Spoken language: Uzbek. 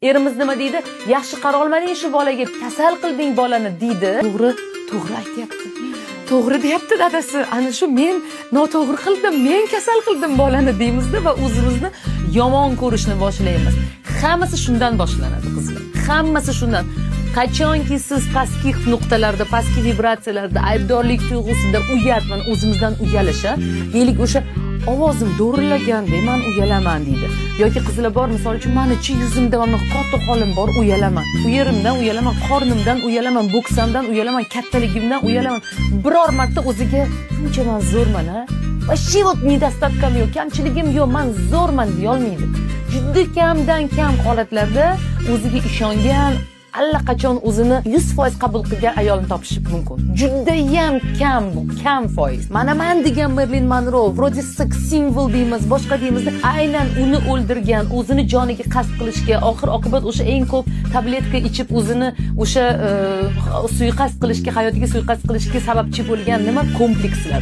Erimiz nima deydi? Yaxshi qara olmading shu bolaga, kasal qilding bolani deydi. To'g'ri aytyapti. To'g'ri deyapti dadasi. Ana shu men noto'g'ri qildim, men kasal qildim bolani deymizda va o'zimizni yomon ko'rishni boshlaymiz. Hammasi shundan boshlanadi, qizlar. Hammasi shundan. Qachonki siz pastki nuqtalarda, pastki vibratsiyalarda, aybdorlik tuyg'usida uyatman, o'zimizdan uyalishar, deylik o'sha ovozim do'rilaganda men uyalaman deydi. Yoki qizlar bor, misol uchun meni-chi yuzimda mana katta holim bor, uyalaman. U yerimdan uyalaman, qornimdan uyalaman, bo'ksamdan uyalaman, kattaligimdan uyalaman. Biror marta o'ziga buncha men zo'rman, ha? Вообще вот недостаткam yo'q, kamchiligim yo'q, men zo'rman deya olmaydi. Juda kamdan kam holatlarda o'ziga ishongan, allaqachon o'zini 100% qabul qilgan ayolni topish mumkin. Judayam kam bu, kam foiz. Mana men degan Marilyn Monroe, vроде sex symbol deymiz, boshqa deymizda, aynan uni o'ldirgan, o'zini joniga qasd qilishga, oxir oqibat o'sha eng ko'p tabletka ichib o'zini o'sha suiqasd qilishga, hayotiga suiqasd qilishga sababchi bo'lgan nima? Komplekslar.